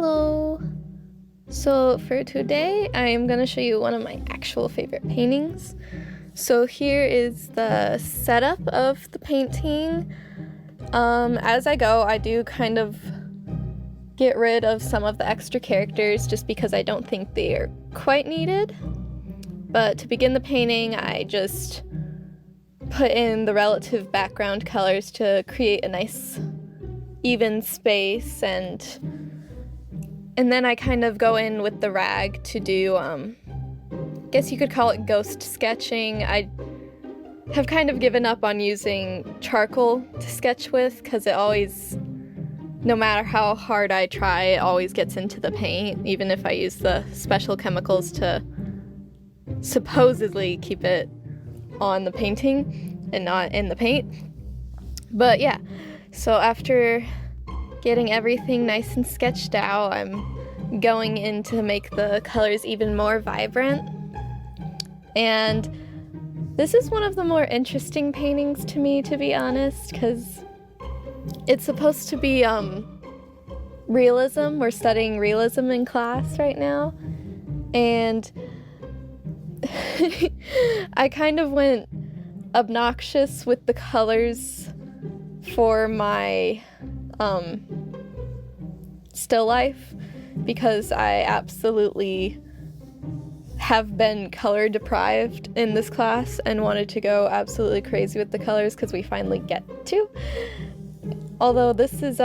Hello! So for today, I am going to show you one of my actual favorite paintings. So here is the setup of the painting. As I go, I do kind of get rid of some of the extra characters just because I don't think they are quite needed. But to begin the painting, I just put in the relative background colors to create a nice even space, and then I kind of go in with the rag to do, guess you could call it ghost sketching. I have kind of given up on using charcoal to sketch with because it always, no matter how hard I try, it always gets into the paint, even if I use the special chemicals to supposedly keep it on the painting and not in the paint. But yeah, so after getting everything nice and sketched out, I'm going in to make the colors even more vibrant. And this is one of the more interesting paintings to me, to be honest, because it's supposed to be realism. We're studying realism in class right now. And I kind of went obnoxious with the colors for my still life because I absolutely have been color deprived in this class and wanted to go absolutely crazy with the colors because we finally get to. Although this is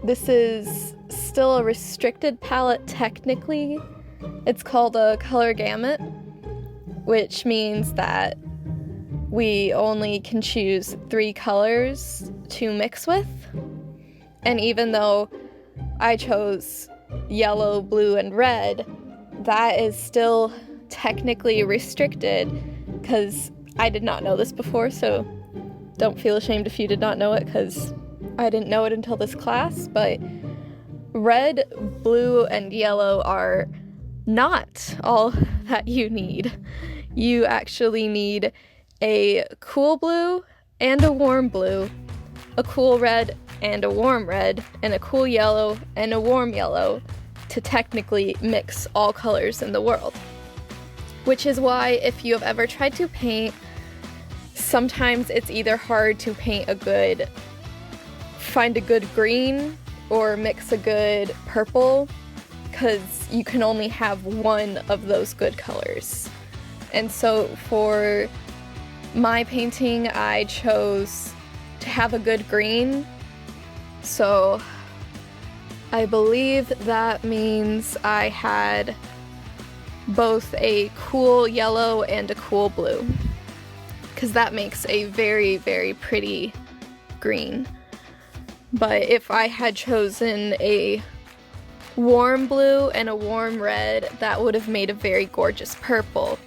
this is still a restricted palette technically. It's called a color gamut, which means that we only can choose 3 colors to mix with. And even though I chose yellow, blue, and red, that is still technically restricted because I did not know this before, so don't feel ashamed if you did not know it because I didn't know it until this class. But red, blue, and yellow are not all that you need. You actually need a cool blue and a warm blue, a cool red and a warm red, and a cool yellow and a warm yellow to technically mix all colors in the world. Which is why if you have ever tried to paint, sometimes it's either hard to find a good green or mix a good purple because you can only have one of those good colors. And so for my painting, I chose to have a good green, so I believe that means I had both a cool yellow and a cool blue, because that makes a very, very pretty green. But if I had chosen a warm blue and a warm red, that would have made a very gorgeous purple.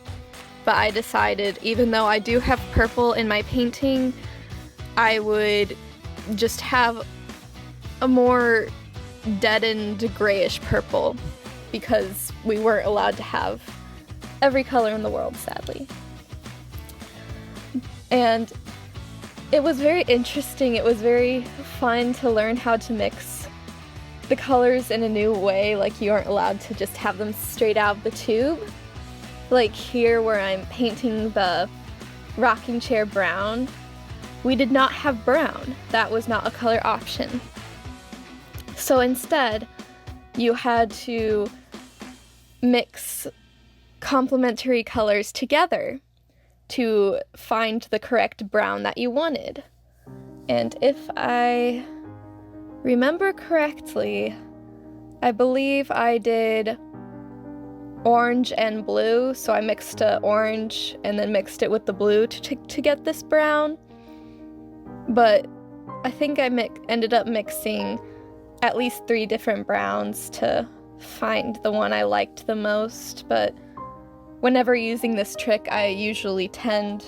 But I decided, even though I do have purple in my painting, I would just have a more deadened grayish purple because we weren't allowed to have every color in the world, sadly. And it was very interesting. It was very fun to learn how to mix the colors in a new way. Like, you aren't allowed to just have them straight out of the tube. Like here where I'm painting the rocking chair brown, we did not have brown. That was not a color option. So instead, you had to mix complementary colors together to find the correct brown that you wanted. And if I remember correctly, I believe I did orange and blue, so I mixed orange and then mixed it with the blue to get this brown. But I think I ended up mixing at least 3 different browns to find the one I liked the most. But whenever using this trick, I usually tend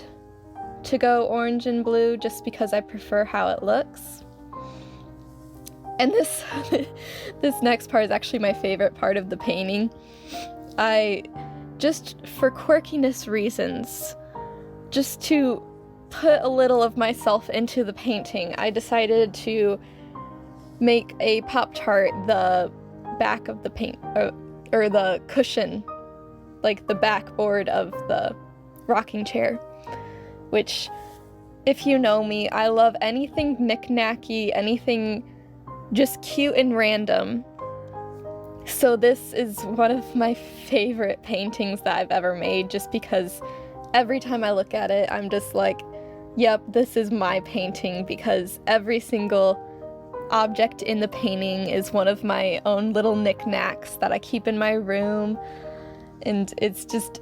to go orange and blue just because I prefer how it looks. And this next part is actually my favorite part of the painting. I, just for quirkiness reasons, just to put a little of myself into the painting, I decided to make a Pop-Tart the back of the paint, or the cushion, like the backboard of the rocking chair, which, if you know me, I love anything knick-knacky, anything just cute and random. So this is one of my favorite paintings that I've ever made, just because every time I look at it, I'm just like, yep, this is my painting, because every single object in the painting is one of my own little knickknacks that I keep in my room, and it's just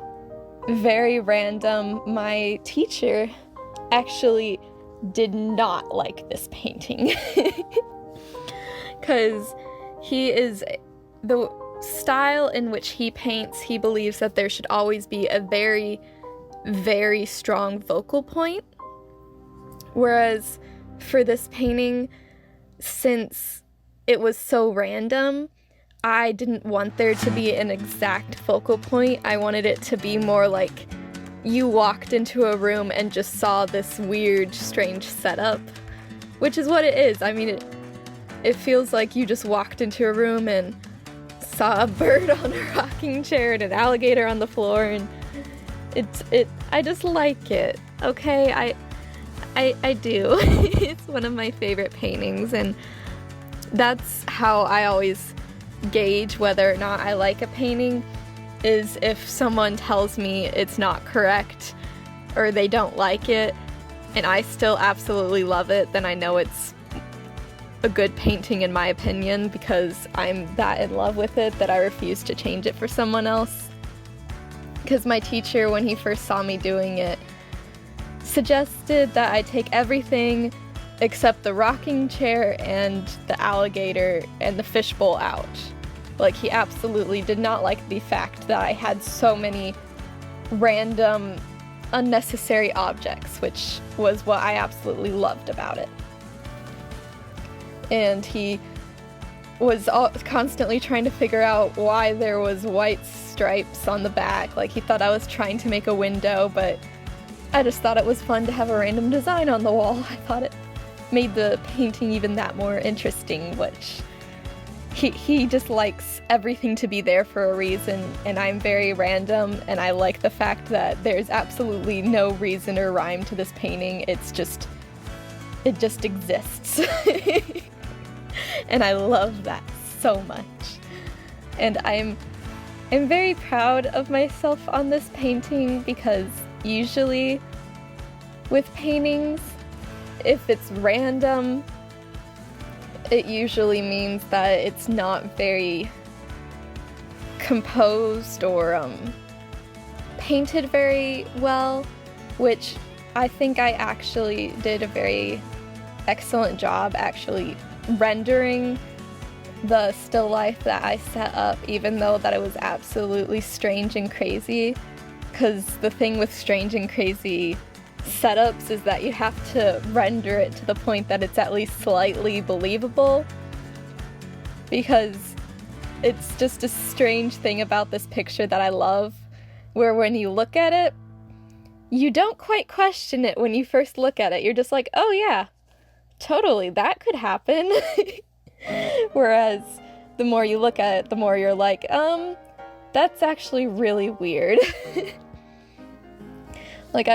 very random. My teacher actually did not like this painting because the style in which he paints, he believes that there should always be a very, very strong vocal point. Whereas for this painting, since it was so random, I didn't want there to be an exact focal point. I wanted it to be more like you walked into a room and just saw this weird, strange setup, which is what it is. I mean, it feels like you just walked into a room and saw a bird on a rocking chair and an alligator on the floor, and I just like it, okay? I do. It's one of my favorite paintings, and that's how I always gauge whether or not I like a painting, is if someone tells me it's not correct or they don't like it and I still absolutely love it, then I know it's a good painting in my opinion, because I'm that in love with it that I refuse to change it for someone else. Because my teacher, when he first saw me doing it, suggested that I take everything except the rocking chair and the alligator and the fishbowl out. Like, he absolutely did not like the fact that I had so many random, unnecessary objects, which was what I absolutely loved about it. And he was constantly trying to figure out why there was white stripes on the back. Like, he thought I was trying to make a window, but I just thought it was fun to have a random design on the wall. I thought it made the painting even that more interesting, which he just likes everything to be there for a reason, and I'm very random, and I like the fact that there's absolutely no reason or rhyme to this painting. It just exists. And I love that so much. And I'm very proud of myself on this painting, because usually with paintings, if it's random, it usually means that it's not very composed or painted very well, which I think I actually did a very excellent job actually rendering the still life that I set up, even though that it was absolutely strange and crazy. Because the thing with strange and crazy setups is that you have to render it to the point that it's at least slightly believable, because it's just a strange thing about this picture that I love, where when you look at it, you don't quite question it when you first look at it. You're just like, oh yeah, totally, that could happen. Whereas the more you look at it, the more you're like, that's actually really weird. Like,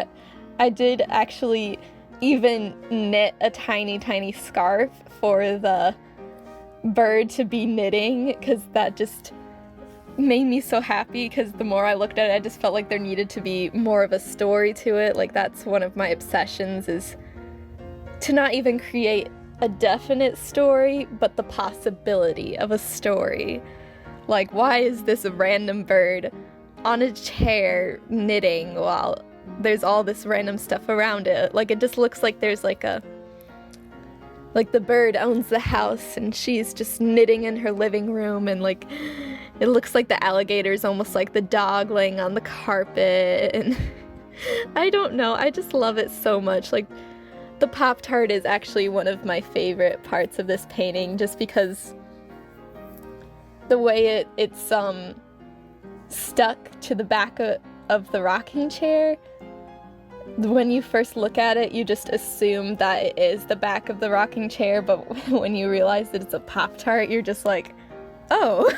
I did actually even knit a tiny, tiny scarf for the bird to be knitting, because that just made me so happy, because the more I looked at it, I just felt like there needed to be more of a story to it. Like, that's one of my obsessions, is to not even create a definite story, but the possibility of a story. Like, why is this random bird on a chair knitting while there's all this random stuff around it? Like, it just looks like there's like the bird owns the house and she's just knitting in her living room, and like it looks like the alligator's almost like the dog laying on the carpet, and I don't know, I just love it so much. Like, the Pop-Tart is actually one of my favorite parts of this painting, just because the way it's stuck to the back of the rocking chair, when you first look at it, you just assume that it is the back of the rocking chair, but when you realize that it's a Pop-Tart, you're just like, oh,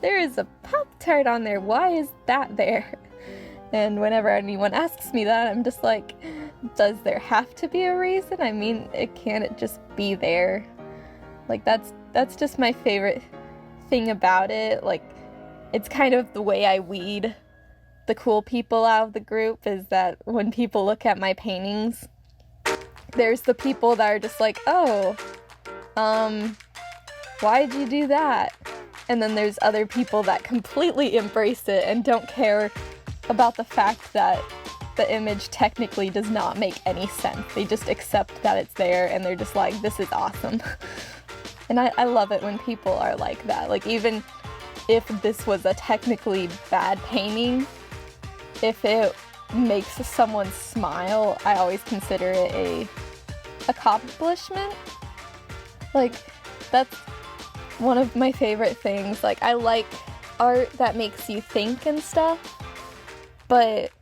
there is a Pop-Tart on there. Why is that there? And whenever anyone asks me that, I'm just like, does there have to be a reason? I mean, it can't just be there. Like, that's just my favorite thing about it. Like, it's kind of the way I weed the cool people out of the group, is that when people look at my paintings, there's the people that are just like, oh, why'd you do that? And then there's other people that completely embrace it and don't care about the fact that the image technically does not make any sense. They just accept that it's there and they're just like, this is awesome. And I love it when people are like that. Like, even if this was a technically bad painting, if it makes someone smile, I always consider it a accomplishment. Like, that's one of my favorite things. Like, I like art that makes you think and stuff, but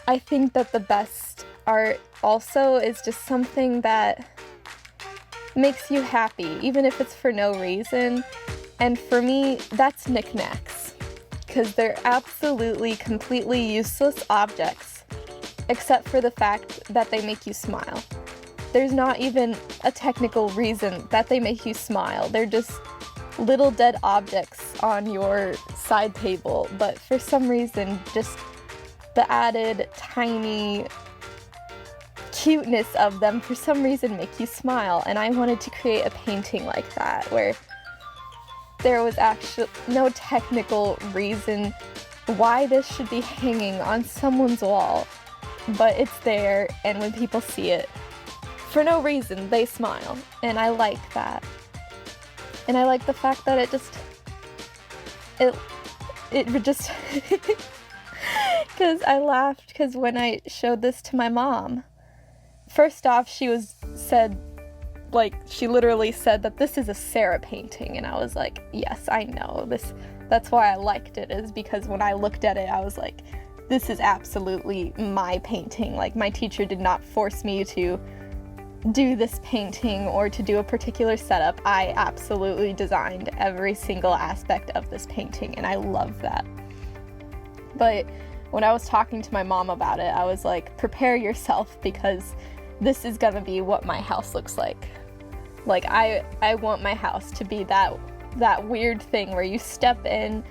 I think that the best art also is just something that makes you happy, even if it's for no reason. And for me, that's Knacks, because they're absolutely, completely useless objects, except for the fact that they make you smile. There's not even a technical reason that they make you smile. They're just little dead objects on your side table, but for some reason, just the added tiny cuteness of them for some reason make you smile. And I wanted to create a painting like that, where there was actually no technical reason why this should be hanging on someone's wall, but it's there, and when people see it, for no reason, they smile. And I like that. And I like the fact that it just because I laughed, because when I showed this to my mom, first off, she literally said that this is a Sarah painting, and I was like, yes, I know this. That's why I liked it, is because when I looked at it, I was like, this is absolutely my painting. Like, my teacher did not force me to do this painting or to do a particular setup. I absolutely designed every single aspect of this painting, and I love that. But when I was talking to my mom about it, I was like, prepare yourself, because this is gonna be what my house looks like. Like, I want my house to be that weird thing where you step in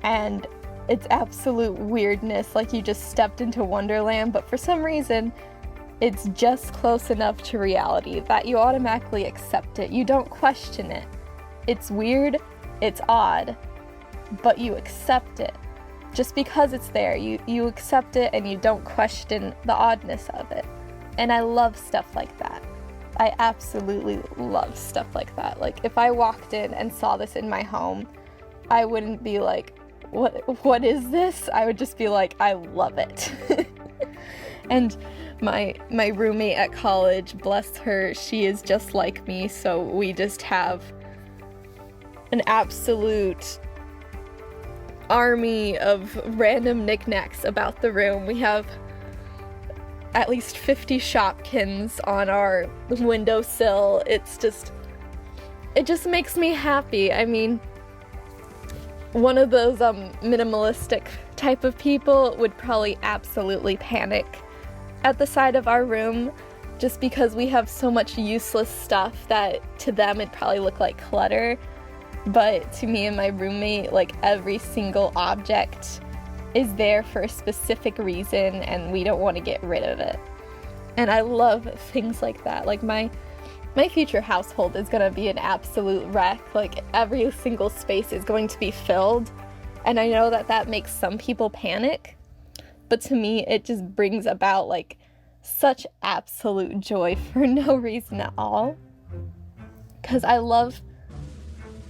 and it's absolute weirdness, like you just stepped into Wonderland, but for some reason, it's just close enough to reality that you automatically accept it. You don't question it. It's weird, it's odd, but you accept it. Just because it's there, you accept it and you don't question the oddness of it. And I love stuff like that. I absolutely love stuff like that. Like, if I walked in and saw this in my home, I wouldn't be like, what is this? I would just be like, I love it. And my roommate at college, bless her, she is just like me, so we just have an absolute army of random knickknacks about the room. We have at least 50 Shopkins on our windowsill. It just makes me happy. I mean, one of those minimalistic type of people would probably absolutely panic at the side of our room, just because we have so much useless stuff that to them it'd probably look like clutter. But to me and my roommate, like, every single object is there for a specific reason, and we don't want to get rid of it. And I love things like that. Like, my future household is going to be an absolute wreck. Like, every single space is going to be filled. And I know that makes some people panic, but to me, it just brings about, like, such absolute joy for no reason at all. Because I love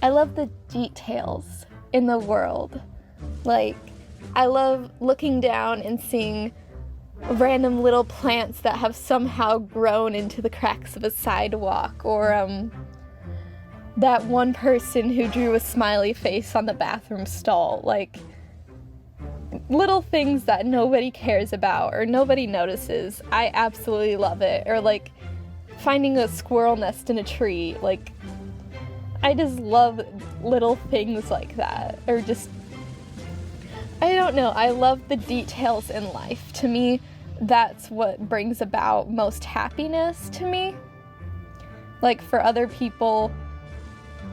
the details in the world. Like, I love looking down and seeing random little plants that have somehow grown into the cracks of a sidewalk, or that one person who drew a smiley face on the bathroom stall. Like, little things that nobody cares about or nobody notices. I absolutely love it. Or like finding a squirrel nest in a tree. Like, I just love little things like that. Or just, I don't know, I love the details in life. To me, that's what brings about most happiness to me. Like, for other people,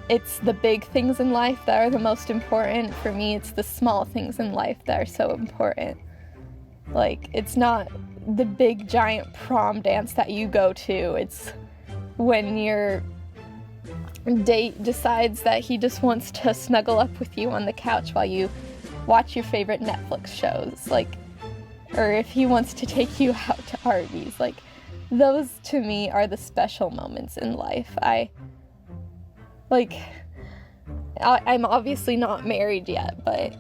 it's the big things in life that are the most important. For me, it's the small things in life that are so important. Like, it's not the big giant prom dance that you go to. It's when your date decides that he just wants to snuggle up with you on the couch while you watch your favorite Netflix shows. Like, or if he wants to take you out to Arby's. Like, those to me are the special moments in life. I'm obviously not married yet, but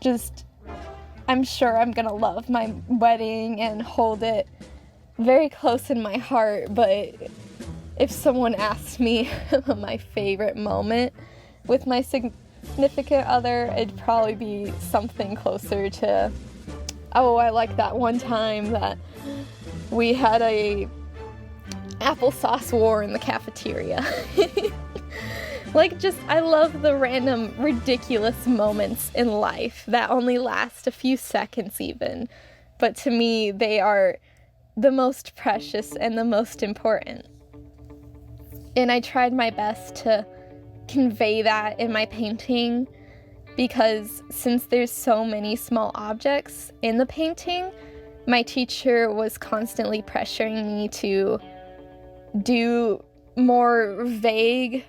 just, I'm sure I'm gonna love my wedding and hold it very close in my heart. But if someone asked me my favorite moment with my significant other, it'd probably be something closer to, oh, I like that one time that we had a applesauce war in the cafeteria. Like, just, I love the random, ridiculous moments in life that only last a few seconds even. But to me, they are the most precious and the most important. And I tried my best to convey that in my painting, because since there's so many small objects in the painting, my teacher was constantly pressuring me to do more vague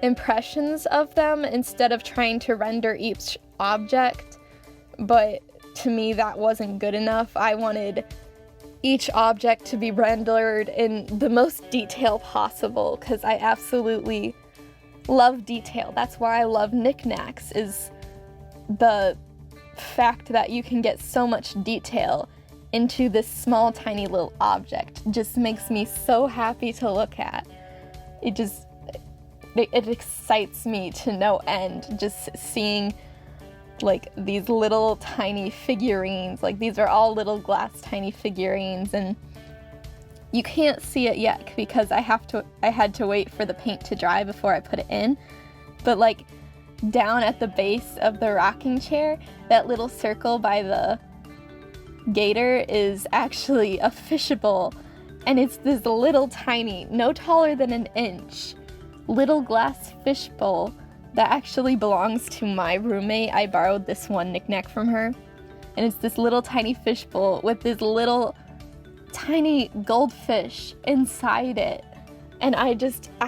impressions of them instead of trying to render each object. But to me, that wasn't good enough. I wanted each object to be rendered in the most detail possible, because I absolutely love detail. That's why I love Knacks, is the fact that you can get so much detail into this small, tiny little object. Just makes me so happy to look at. It excites me to no end, just seeing like these little tiny figurines. Like, these are all little glass tiny figurines, and you can't see it yet because I had to wait for the paint to dry before I put it in. But like, down at the base of the rocking chair, that little circle by the gator is actually a fishbowl, and it's this little tiny, no taller than an inch, little glass fishbowl that actually belongs to my roommate. I borrowed this one knickknack from her, and it's this little tiny fishbowl with this little tiny goldfish inside it. And I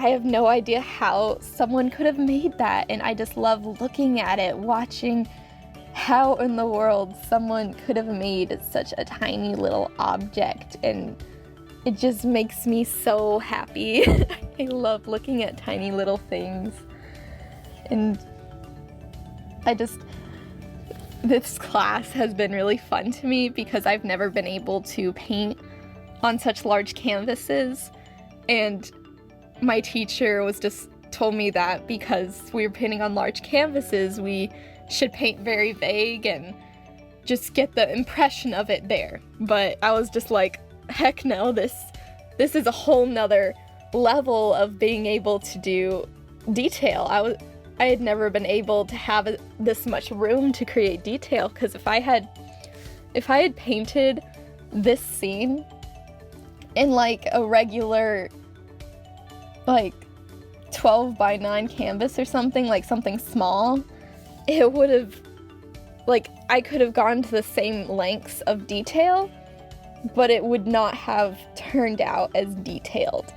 have no idea how someone could have made that, and I just love looking at it, watching how in the world someone could have made such a tiny little object, and it just makes me so happy. I love looking at tiny little things. And this class has been really fun to me because I've never been able to paint on such large canvases. And my teacher told me that because we were painting on large canvases, we should paint very vague and just get the impression of it there. But I was just like, heck no, this is a whole nother level of being able to do detail. I had never been able to have this much room to create detail, because if I had painted this scene in like a regular like 12 by 9 canvas or something, like something small, it would have, like, I could have gone to the same lengths of detail, but it would not have turned out as detailed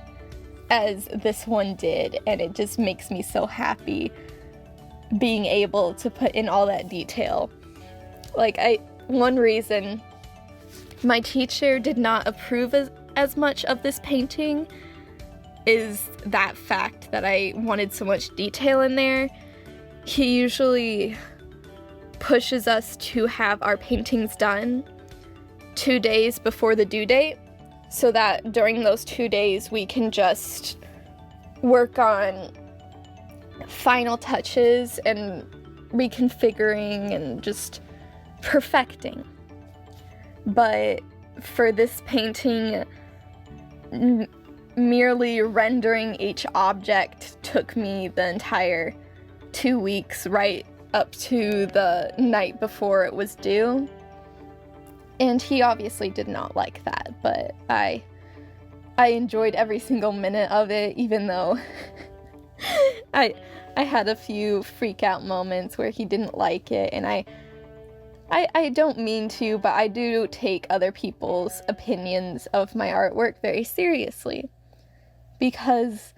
as this one did. And it just makes me so happy being able to put in all that detail. Like, one reason my teacher did not approve as much of this painting is that fact that I wanted so much detail in there. He usually pushes us to have our paintings done 2 days before the due date, so that during those 2 days we can just work on final touches and reconfiguring and just perfecting. But for this painting, merely rendering each object took me the entire 2 weeks, right up to the night before it was due. And he obviously did not like that, but I enjoyed every single minute of it, even though I had a few freak out moments where he didn't like it, and I don't mean to, but I do take other people's opinions of my artwork very seriously, because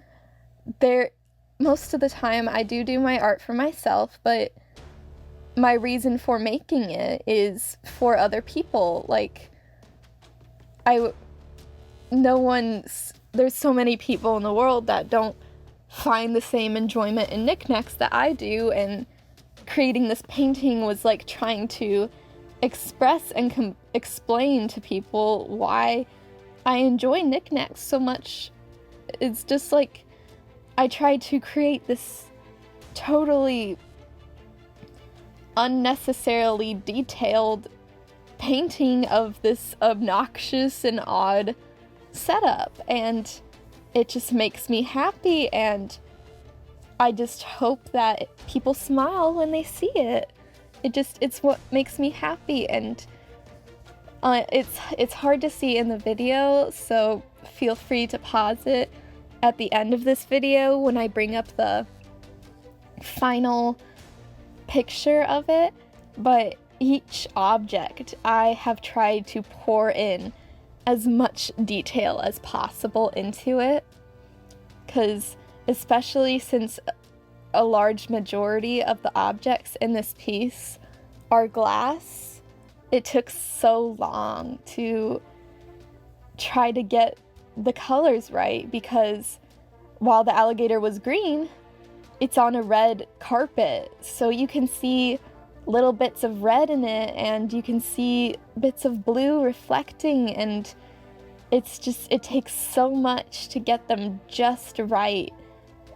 most of the time I do my art for myself, but my reason for making it is for other people. Like, there's so many people in the world that don't find the same enjoyment in knickknacks that I do, and creating this painting was like trying to express and explain to people why I enjoy knickknacks so much. It's just like I tried to create this totally unnecessarily detailed painting of this obnoxious and odd setup, and it just makes me happy, and I just hope that people smile when they see it. It's what makes me happy, and it's hard to see in the video, so feel free to pause it at the end of this video when I bring up the final picture of it. But each object I have tried to pour in as much detail as possible into it, because especially since a large majority of the objects in this piece are glass, it took so long to try to get the colors right, because while the alligator was green, it's on a red carpet, so you can see little bits of red in it, and you can see bits of blue reflecting, and it takes so much to get them just right.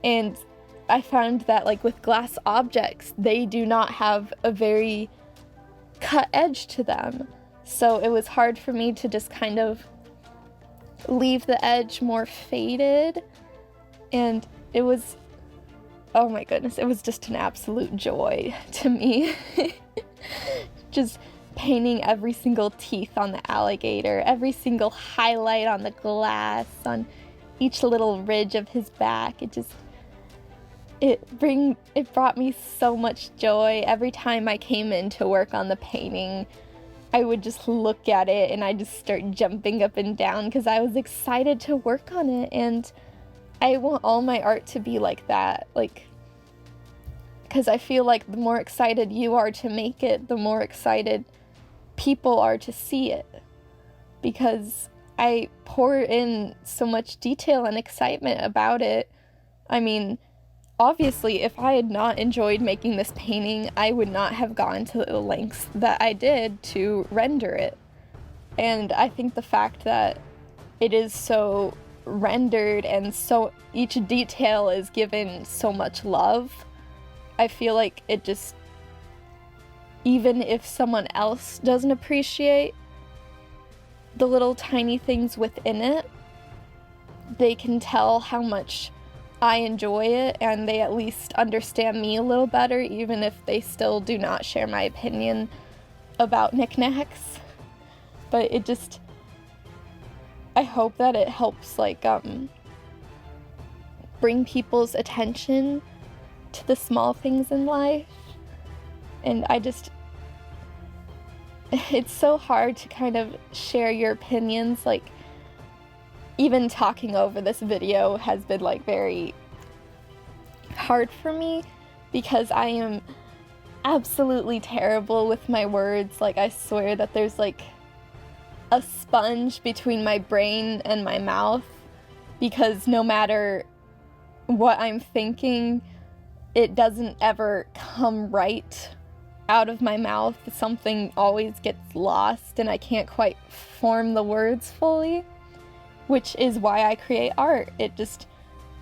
And I found that, like, with glass objects, they do not have a very cut edge to them, so it was hard for me to just kind of leave the edge more faded, and it was, oh my goodness, it was just an absolute joy to me. Just painting every single teeth on the alligator, every single highlight on the glass, on each little ridge of his back. It brought me so much joy. Every time I came in to work on the painting, I would just look at it and I just start jumping up and down because I was excited to work on it, and I want all my art to be like that, like, because I feel like the more excited you are to make it, the more excited people are to see it, because I pour in so much detail and excitement about it. I mean, obviously, if I had not enjoyed making this painting, I would not have gone to the lengths that I did to render it. And I think the fact that it is so rendered and so each detail is given so much love, I feel like it just, even if someone else doesn't appreciate the little tiny things within it, they can tell how much I enjoy it, and they at least understand me a little better, even if they still do not share my opinion about knickknacks. But it just, I hope that it helps, like, bring people's attention to the small things in life. And it's so hard to kind of share your opinions, like, even talking over this video has been, like, very hard for me, because I am absolutely terrible with my words. Like, I swear that there's, like, a sponge between my brain and my mouth, because no matter what I'm thinking, it doesn't ever come right out of my mouth. Something always gets lost, and I can't quite form the words fully, which is why I create art. It just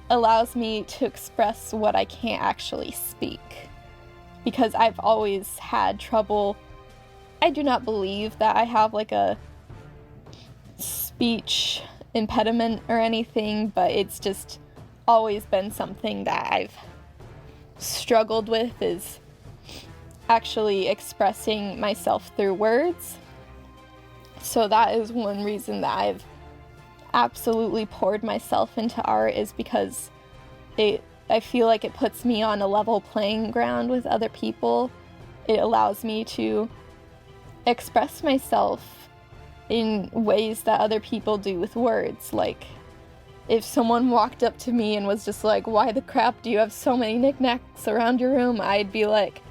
allows me to express what I can't actually speak, because I've always had trouble I do not believe that I have like a speech impediment or anything, but it's just always been something that I've struggled with, is actually expressing myself through words. So that is one reason that I've absolutely poured myself into art, is because I feel like it puts me on a level playing ground with other people. It allows me to express myself in ways that other people do with words. Like, if someone walked up to me and was just like, "Why the crap do you have so many knickknacks around your room?" I'd be like,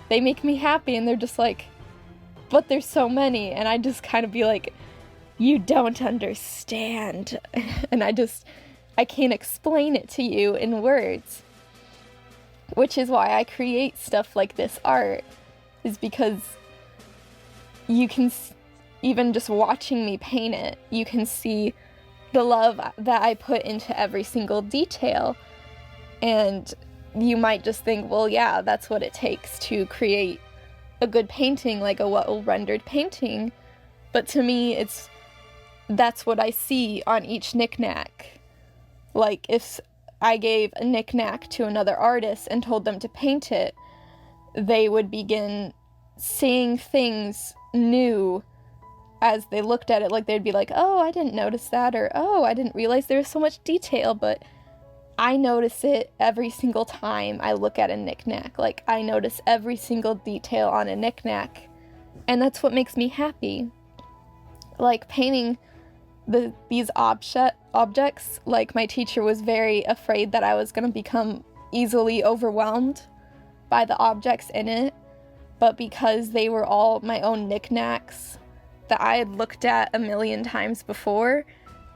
"They make me happy." And they're just like, "But there's so many." And I'd just kind of be like, "You don't understand." And I can't explain it to you in words. Which is why I create stuff like this art, is because you can, even just watching me paint it, you can see the love that I put into every single detail. And you might just think, well, yeah, that's what it takes to create a good painting, like a well-rendered painting. But to me, that's what I see on each knickknack. Like, if I gave a knickknack to another artist and told them to paint it, they would begin seeing things new as they looked at it. Like, they'd be like, "Oh, I didn't notice that," or "Oh, I didn't realize there was so much detail." But I notice it every single time I look at a knickknack. Like, I notice every single detail on a knickknack, and that's what makes me happy. Like, painting these objects, like, my teacher was very afraid that I was going to become easily overwhelmed by the objects in it, but because they were all my own knickknacks that I had looked at a million times before,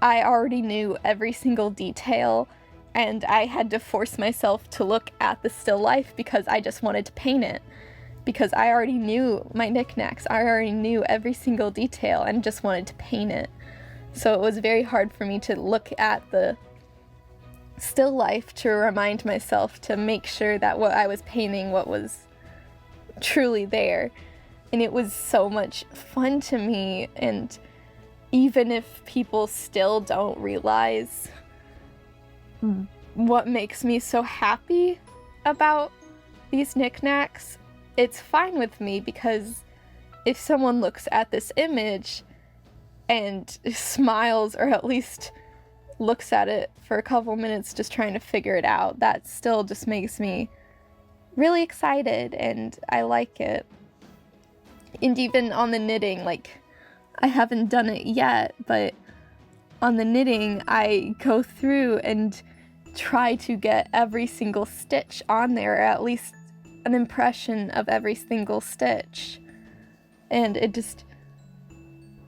I already knew every single detail, and I had to force myself to look at the still life because I just wanted to paint it, because I already knew my knickknacks. I already knew every single detail and just wanted to paint it. So it was very hard for me to look at the still life to remind myself to make sure that what I was painting, what was truly there. And it was so much fun to me. And even if people still don't realize what makes me so happy about these knickknacks, it's fine with me, because if someone looks at this image and smiles, or at least looks at it for a couple minutes just trying to figure it out, that still just makes me really excited, and I like it. And even on the knitting, like, I haven't done it yet, but on the knitting, I go through and try to get every single stitch on there, or at least an impression of every single stitch. And it just,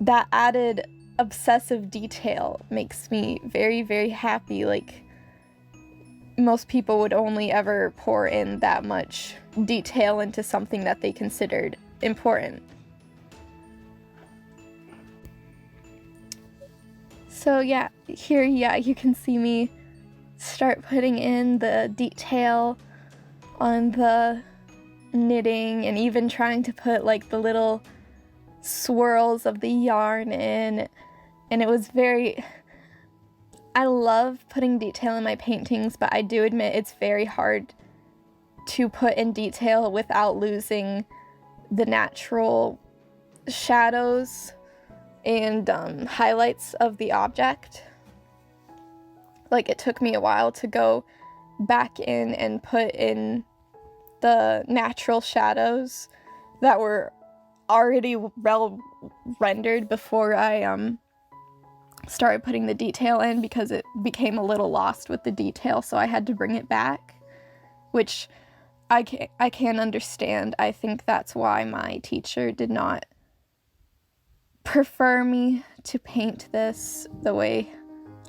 that added obsessive detail makes me very, very happy. Like, most people would only ever pour in that much detail into something that they considered important. So yeah, here, you can see me start putting in the detail on the knitting, and even trying to put like the little swirls of the yarn in. And it was I love putting detail in my paintings, but I do admit it's very hard to put in detail without losing the natural shadows and highlights of the object. Like, it took me a while to go back in and put in the natural shadows that were already well rendered before I started putting the detail in, because it became a little lost with the detail, so I had to bring it back, which I can understand. I think that's why my teacher did not prefer me to paint this the way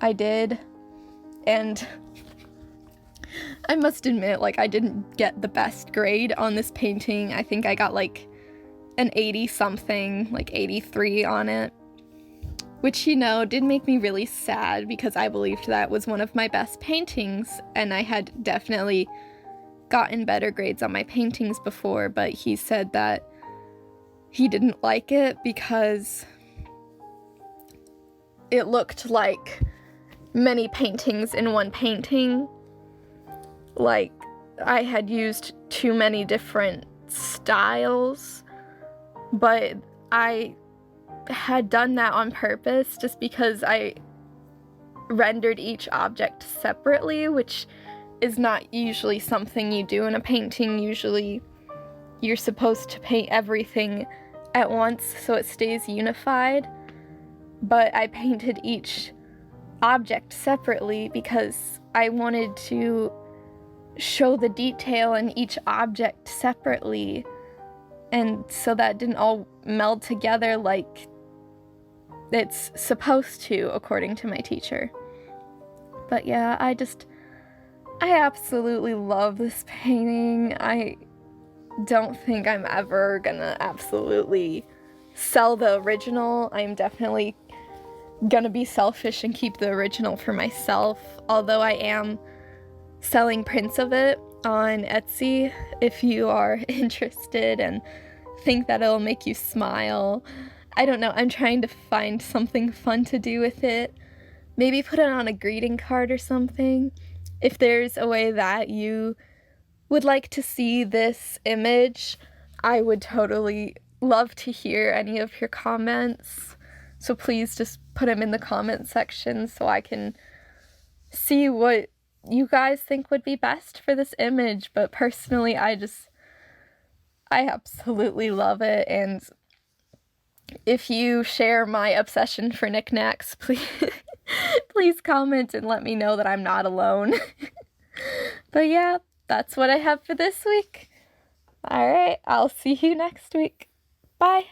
I did. And I must admit, like, I didn't get the best grade on this painting. I think I got like an 80-something, like 83 on it, which, you know, did make me really sad, because I believed that was one of my best paintings, and I had definitely gotten better grades on my paintings before. But he said that he didn't like it because it looked like many paintings in one painting. Like, I had used too many different styles, but I had done that on purpose just because I rendered each object separately, which is not usually something you do in a painting. Usually you're supposed to paint everything at once so it stays unified, but I painted each object separately because I wanted to show the detail in each object separately, and so that didn't all meld together like it's supposed to, according to my teacher. But yeah, I absolutely love this painting. I don't think I'm ever gonna absolutely sell the original. I'm definitely gonna be selfish and keep the original for myself, although I am selling prints of it on Etsy if you are interested and think that it'll make you smile. I don't know, I'm trying to find something fun to do with it. Maybe put it on a greeting card or something. If there's a way that you would like to see this image, I would totally love to hear any of your comments. So please just put them in the comment section so I can see what you guys think would be best for this image. But personally, I absolutely love it, and if you share my obsession for Knacks, please comment and let me know that I'm not alone. But yeah, that's what I have for this week. Alright, I'll see you next week. Bye!